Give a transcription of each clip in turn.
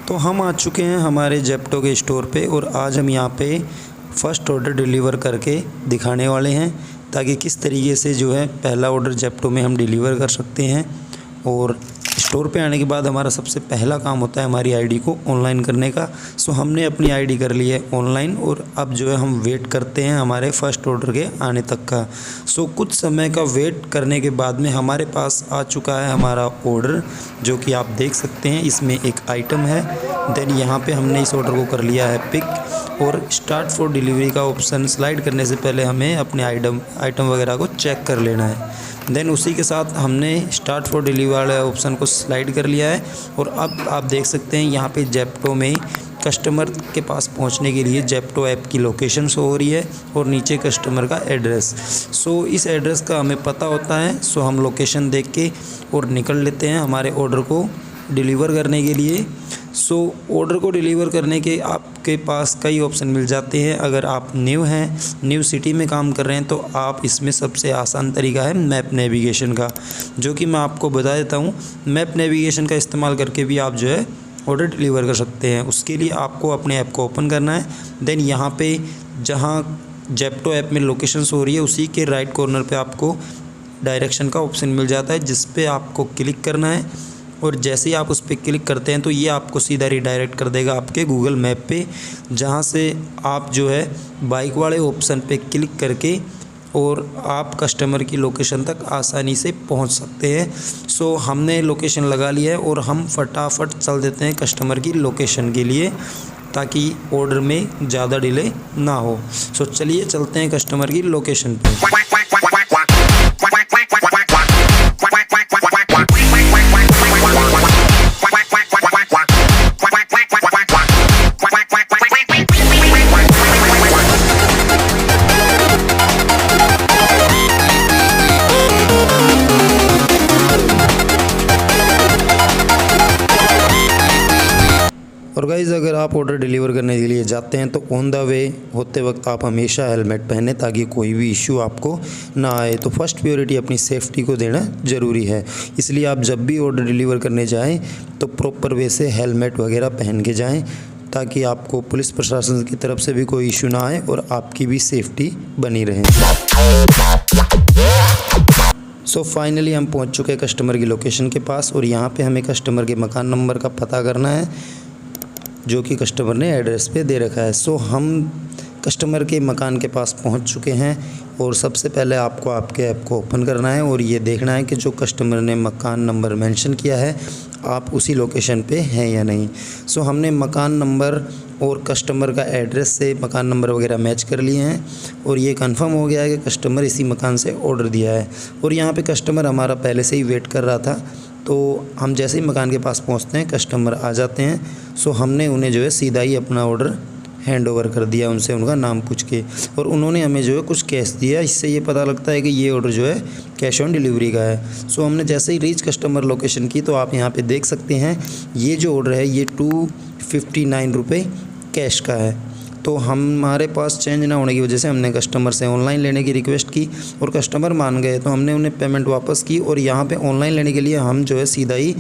तो हम आ चुके हैं हमारे जेप्टो के स्टोर पे और आज हम यहाँ पे फ़र्स्ट ऑर्डर डिलीवर करके दिखाने वाले हैं ताकि किस तरीके से जो है पहला ऑर्डर जेप्टो में हम डिलीवर कर सकते हैं। और स्टोर पे आने के बाद हमारा सबसे पहला काम होता है हमारी आईडी को ऑनलाइन करने का। सो हमने अपनी आईडी कर ली है ऑनलाइन और अब जो है हम वेट करते हैं हमारे फ़र्स्ट ऑर्डर के आने तक का। सो कुछ समय का वेट करने के बाद में हमारे पास आ चुका है हमारा ऑर्डर, जो कि आप देख सकते हैं इसमें एक आइटम है। देन यहाँ पे हमने इस ऑर्डर को कर लिया है पिक और स्टार्ट फॉर डिलीवरी का ऑप्शन स्लाइड करने से पहले हमें अपने आइटम वगैरह को चेक कर लेना है। देन उसी के साथ हमने स्टार्ट फॉर डिलीवरी वाले ऑप्शन को स्लाइड कर लिया है और अब आप देख सकते हैं यहाँ पे जेप्टो में कस्टमर के पास पहुँचने के लिए जेप्टो ऐप की लोकेशन शो हो रही है और नीचे कस्टमर का एड्रेस। सो इस एड्रेस का हमें पता होता है, सो हम लोकेशन देख के और निकल लेते हैं हमारे ऑर्डर को डिलीवर करने के लिए। सो ऑर्डर को डिलीवर करने के आपके पास कई ऑप्शन मिल जाते हैं। अगर आप न्यू हैं, न्यू सिटी में काम कर रहे हैं, तो आप इसमें सबसे आसान तरीका है मैप नेविगेशन का, जो कि मैं आपको बता देता हूँ। मैप नेविगेशन का इस्तेमाल करके भी आप जो है ऑर्डर डिलीवर कर सकते हैं। उसके लिए आपको अपने ऐप को ओपन करना है। देन यहाँ पे जहाँ जेप्टो ऐप में लोकेशन हो रही है उसी के राइट कॉर्नर पे आपको डायरेक्शन का ऑप्शन मिल जाता है, जिस पे आपको क्लिक करना है। और जैसे ही आप उस पर क्लिक करते हैं तो ये आपको सीधा रिडायरेक्ट कर देगा आपके गूगल मैप पे, जहाँ से आप जो है बाइक वाले ऑप्शन पे क्लिक करके और आप कस्टमर की लोकेशन तक आसानी से पहुंच सकते हैं। सो हमने लोकेशन लगा लिया है और हम फटाफट चल देते हैं कस्टमर की लोकेशन के लिए ताकि ऑर्डर में ज़्यादा डिले ना हो। सो चलिए चलते हैं कस्टमर की लोकेशन पे। और गाइज़, अगर आप ऑर्डर डिलीवर करने के लिए जाते हैं तो ऑन द वे होते वक्त आप हमेशा हेलमेट पहने ताकि कोई भी इश्यू आपको ना आए। तो फर्स्ट प्रायोरिटी अपनी सेफ्टी को देना ज़रूरी है, इसलिए आप जब भी ऑर्डर डिलीवर करने जाएं तो प्रॉपर वे से हेलमेट वगैरह पहन के जाएं ताकि आपको पुलिस प्रशासन की तरफ से भी कोई इश्यू ना आए और आपकी भी सेफ्टी बनी रहे। सो फाइनली हम पहुँच चुके हैं कस्टमर की लोकेशन के पास और यहाँ पर हमें कस्टमर के मकान नंबर का पता करना है जो कि कस्टमर ने एड्रेस पे दे रखा है। सो हम कस्टमर के मकान के पास पहुंच चुके हैं और सबसे पहले आपको आपके ऐप को ओपन करना है और ये देखना है कि जो कस्टमर ने मकान नंबर मेंशन किया है आप उसी लोकेशन पे हैं या नहीं। सो हमने मकान नंबर और कस्टमर का एड्रेस से मकान नंबर वगैरह मैच कर लिए हैं और ये कंफर्म हो गया है कि कस्टमर इसी मकान से ऑर्डर दिया है। और यहाँ पे कस्टमर हमारा पहले से ही वेट कर रहा था, तो हम जैसे ही मकान के पास पहुँचते हैं कस्टमर आ जाते हैं। सो हमने उन्हें जो है सीधा ही अपना ऑर्डर हैंड ओवर कर दिया, उनसे उनका नाम पूछ के, और उन्होंने हमें जो है कुछ कैश दिया। इससे ये पता लगता है कि ये ऑर्डर जो है कैश ऑन डिलीवरी का है। सो हमने जैसे ही रीच कस्टमर लोकेशन की तो आप यहाँ पे देख सकते हैं ये जो ऑर्डर है ये 259 रुपये कैश का है। तो हमारे पास चेंज ना होने की वजह से हमने कस्टमर से ऑनलाइन लेने की रिक्वेस्ट की और कस्टमर मान गए, तो हमने उन्हें पेमेंट वापस की। और यहाँ पे ऑनलाइन लेने के लिए हम जो है सीधा ही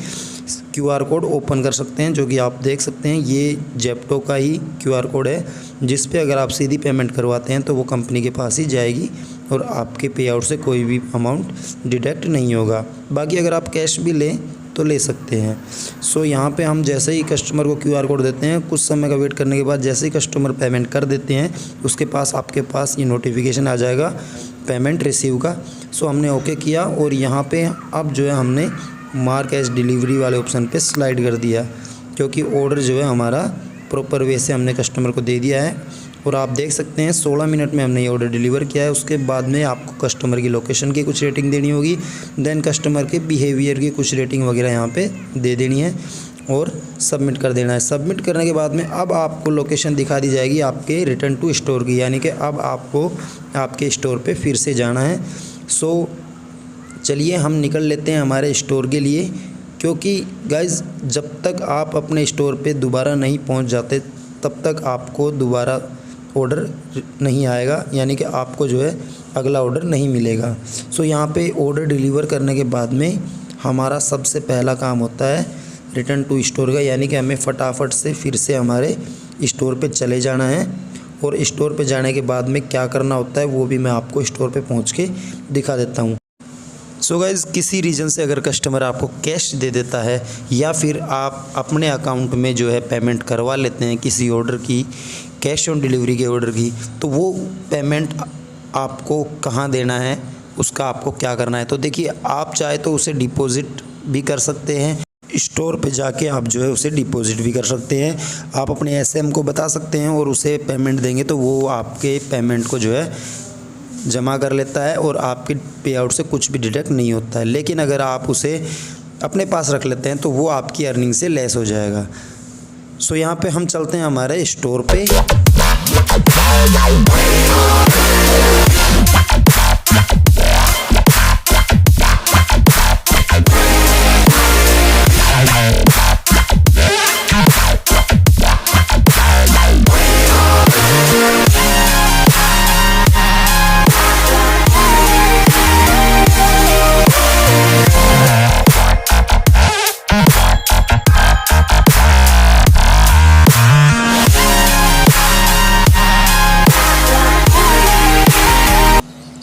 QR कोड ओपन कर सकते हैं, जो कि आप देख सकते हैं ये जेप्टो का ही QR कोड है, जिस पे अगर आप सीधी पेमेंट करवाते हैं तो वो कंपनी के पास ही जाएगी और आपके पे आउट से कोई भी अमाउंट डिडक्ट नहीं होगा। बाकी अगर आप कैश भी लें तो ले सकते हैं। सो यहाँ पे हम जैसे ही कस्टमर को QR कोड देते हैं, कुछ समय का वेट करने के बाद जैसे ही कस्टमर पेमेंट कर देते हैं उसके पास आपके पास ये नोटिफिकेशन आ जाएगा पेमेंट रिसीव का। सो हमने ओके किया और यहाँ पे अब जो है हमने मार्क एज डिलीवरी वाले ऑप्शन पे स्लाइड कर दिया, क्योंकि ऑर्डर जो है हमारा प्रॉपर वे से हमने कस्टमर को दे दिया है। और आप देख सकते हैं 16 मिनट में हमने ये ऑर्डर डिलीवर किया है। उसके बाद में आपको कस्टमर की लोकेशन की कुछ रेटिंग देनी होगी, देन कस्टमर के बिहेवियर की कुछ रेटिंग वगैरह यहाँ पे दे देनी है और सबमिट कर देना है। सबमिट करने के बाद में अब आपको लोकेशन दिखा दी जाएगी आपके रिटर्न टू स्टोर की, यानी कि अब आपको आपके स्टोर पे फिर से जाना है। सो चलिए हम निकल लेते हैं हमारे स्टोर के लिए, क्योंकि गाइज़ जब तक आप अपने स्टोर पे दोबारा नहीं पहुंच जाते तब तक आपको दोबारा ऑर्डर नहीं आएगा, यानी कि आपको जो है अगला ऑर्डर नहीं मिलेगा। सो यहाँ पे ऑर्डर डिलीवर करने के बाद में हमारा सबसे पहला काम होता है रिटर्न टू स्टोर का, यानी कि हमें फटाफट से फिर से हमारे स्टोर पे चले जाना है। और स्टोर पे जाने के बाद में क्या करना होता है वो भी मैं आपको स्टोर पे पहुंच के दिखा देता हूं। सो गाइज़, किसी रीज़न से अगर कस्टमर आपको कैश दे देता है या फिर आप अपने अकाउंट में जो है पेमेंट करवा लेते हैं किसी ऑर्डर की, कैश ऑन डिलीवरी के ऑर्डर की, तो वो पेमेंट आपको कहाँ देना है, उसका आपको क्या करना है। तो देखिए, आप चाहे तो उसे डिपॉज़िट भी कर सकते हैं, स्टोर पे जाके आप जो है उसे डिपॉज़िट भी कर सकते हैं। आप अपने एसएम को बता सकते हैं और उसे पेमेंट देंगे तो वो आपके पेमेंट को जो है जमा कर लेता है और आपके पे आउट से कुछ भी डिडक्ट नहीं होता है। लेकिन अगर आप उसे अपने पास रख लेते हैं तो वो आपकी अर्निंग से लेस हो जाएगा। सो यहाँ पे हम चलते हैं हमारे स्टोर पे।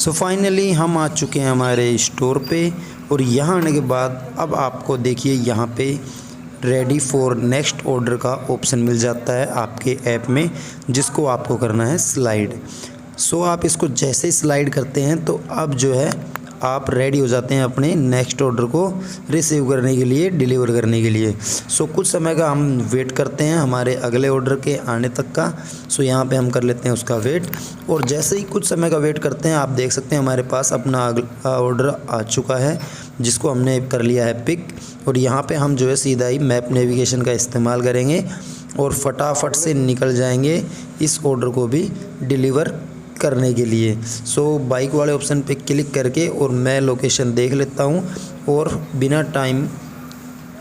सो फाइनली हम आ चुके हैं हमारे स्टोर पे और यहाँ आने के बाद अब आपको देखिए यहाँ पे रेडी फॉर नेक्स्ट ऑर्डर का ऑप्शन मिल जाता है आपके ऐप में, जिसको आपको करना है स्लाइड। सो आप इसको जैसे ही स्लाइड करते हैं तो अब जो है आप रेडी हो जाते हैं अपने नेक्स्ट ऑर्डर को रिसीव करने के लिए, डिलीवर करने के लिए। सो कुछ समय का हम वेट करते हैं हमारे अगले ऑर्डर के आने तक का। सो यहाँ पे हम कर लेते हैं उसका वेट, और जैसे ही कुछ समय का वेट करते हैं आप देख सकते हैं हमारे पास अपना अगला ऑर्डर आ चुका है, जिसको हमने कर लिया है पिक। और यहाँ पर हम जो है सीधा ही मैप नेविगेशन का इस्तेमाल करेंगे और फटाफट से निकल जाएंगे इस ऑर्डर को भी डिलीवर करने के लिए। सो बाइक वाले ऑप्शन पे क्लिक करके और मैं लोकेशन देख लेता हूँ और बिना टाइम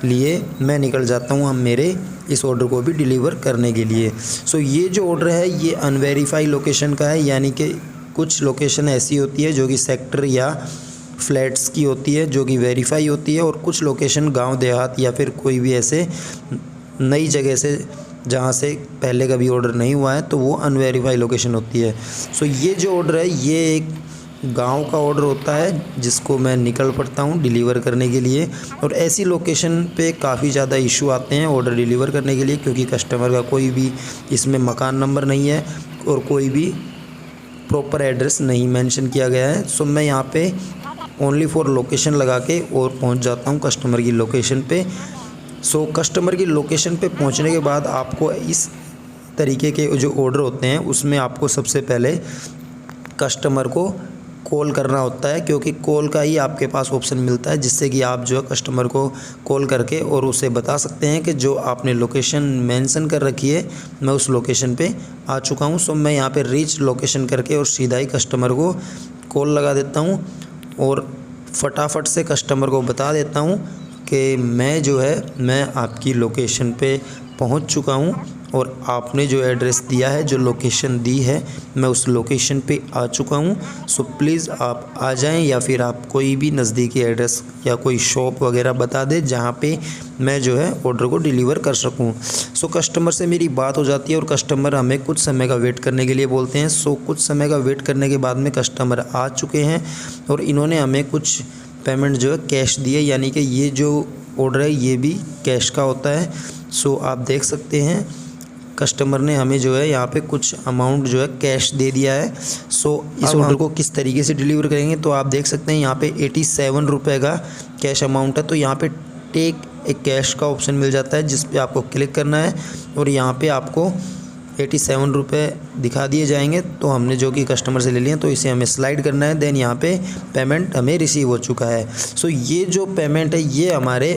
लिए मैं निकल जाता हूँ हम मेरे इस ऑर्डर को भी डिलीवर करने के लिए। सो ये जो ऑर्डर है ये अनवेरीफाई लोकेशन का है, यानी कि कुछ लोकेशन ऐसी होती है जो कि सेक्टर या फ्लैट्स की होती है जो कि वेरीफाई होती है, और कुछ लोकेशन गांव देहात या फिर कोई भी ऐसे नई जगह से जहाँ से पहले कभी ऑर्डर नहीं हुआ है तो वो अनवेरीफाई लोकेशन होती है। सो ये जो ऑर्डर है ये एक गांव का ऑर्डर होता है जिसको मैं निकल पड़ता हूँ डिलीवर करने के लिए। और ऐसी लोकेशन पे काफ़ी ज़्यादा इशू आते हैं ऑर्डर डिलीवर करने के लिए, क्योंकि कस्टमर का कोई भी इसमें मकान नंबर नहीं है और कोई भी प्रॉपर एड्रेस नहीं मेंशन किया गया है। सो मैं यहाँ पे ओनली फॉर लोकेशन लगा के और पहुँच जाता हूँ कस्टमर की लोकेशन पे। सो कस्टमर की लोकेशन पे पहुंचने के बाद आपको इस तरीके के जो ऑर्डर होते हैं उसमें आपको सबसे पहले कस्टमर को कॉल करना होता है, क्योंकि कॉल का ही आपके पास ऑप्शन मिलता है जिससे कि आप जो है कस्टमर को कॉल करके और उसे बता सकते हैं कि जो आपने लोकेशन मेंशन कर रखी है मैं उस लोकेशन पे आ चुका हूँ। सो मैं यहाँ पे रीच लोकेशन करके और सीधा ही कस्टमर को कॉल लगा देता हूँ और फटाफट से कस्टमर को बता देता हूँ कि मैं आपकी लोकेशन पे पहुंच चुका हूं और आपने जो एड्रेस दिया है, जो लोकेशन दी है, मैं उस लोकेशन पे आ चुका हूं। सो प्लीज़ आप आ जाएं, या फिर आप कोई भी नज़दीकी एड्रेस या कोई शॉप वगैरह बता दें जहां पे मैं जो है ऑर्डर को डिलीवर कर सकूं। सो कस्टमर से मेरी बात हो जाती है और कस्टमर हमें कुछ समय का वेट करने के लिए बोलते हैं। सो कुछ समय का वेट करने के बाद में कस्टमर आ चुके हैं और इन्होंने हमें कुछ पेमेंट जो है कैश दिए, यानी कि ये जो ऑर्डर है ये भी कैश का होता है। सो आप देख सकते हैं कस्टमर ने हमें जो है यहाँ पे कुछ अमाउंट जो है कैश दे दिया है। सो इस ऑर्डर को किस तरीके से डिलीवर करेंगे तो आप देख सकते हैं यहाँ पे 87 रुपये का कैश अमाउंट है। तो यहाँ पे टेक एक कैश का ऑप्शन मिल जाता है जिस पे आपको क्लिक करना है और यहाँ पे आपको 87 रुपये दिखा दिए जाएंगे। तो हमने जो कि कस्टमर से ले लिए तो इसे हमें स्लाइड करना है, देन यहाँ पे पेमेंट हमें रिसीव हो चुका है। सो ये जो पेमेंट है ये हमारे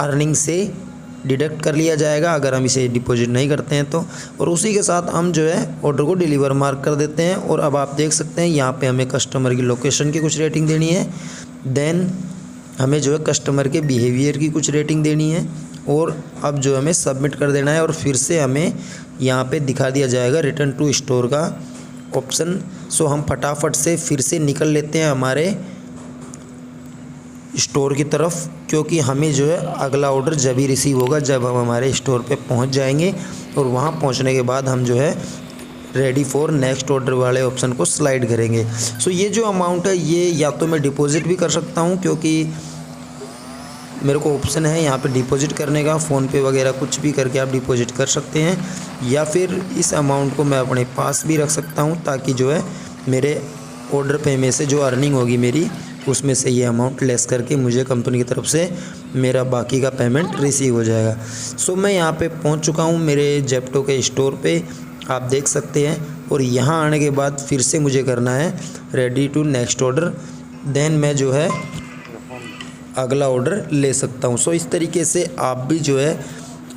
अर्निंग से डिडक्ट कर लिया जाएगा अगर हम इसे डिपॉजिट नहीं करते हैं तो, और उसी के साथ हम जो है ऑर्डर को डिलीवर मार्क कर देते हैं। और अब आप देख सकते हैं यहाँ पे हमें कस्टमर की लोकेशन की कुछ रेटिंग देनी है, देन हमें जो है कस्टमर के बिहेवियर की कुछ रेटिंग देनी है, और अब जो हमें सबमिट कर देना है और फिर से हमें यहाँ पे दिखा दिया जाएगा रिटर्न टू स्टोर का ऑप्शन। सो हम फटाफट से फिर से निकल लेते हैं हमारे स्टोर की तरफ, क्योंकि हमें जो है अगला ऑर्डर जब ही रिसीव होगा जब हम हमारे स्टोर पे पहुंच जाएंगे, और वहां पहुंचने के बाद हम जो है रेडी फॉर नेक्स्ट ऑर्डर वाले ऑप्शन को स्लाइड करेंगे। सो ये जो अमाउंट है ये या तो मैं डिपॉजिट भी कर सकता हूँ, क्योंकि मेरे को ऑप्शन है यहाँ पे डिपॉजिट करने का, फ़ोनपे वगैरह कुछ भी करके आप डिपॉजिट कर सकते हैं, या फिर इस अमाउंट को मैं अपने पास भी रख सकता हूँ, ताकि जो है मेरे ऑर्डर पे में से जो अर्निंग होगी मेरी उसमें से ये अमाउंट लेस करके मुझे कंपनी की तरफ से मेरा बाकी का पेमेंट रिसीव हो जाएगा। सो मैं यहाँ पे पहुँच चुका हूँ मेरे जेप्टो के स्टोर पे, आप देख सकते हैं, और यहाँ आने के बाद फिर से मुझे करना है ready to next order, then मैं जो है अगला ऑर्डर ले सकता हूँ। सो इस तरीके से आप भी जो है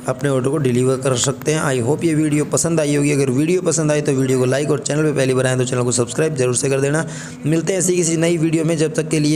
अपने ऑर्डर को डिलीवर कर सकते हैं। आई होप ये वीडियो पसंद आई होगी। अगर वीडियो पसंद आई तो वीडियो को लाइक और चैनल पे पहली बार आए तो चैनल को सब्सक्राइब जरूर से कर देना। मिलते हैं ऐसी किसी नई वीडियो में, जब तक के लिए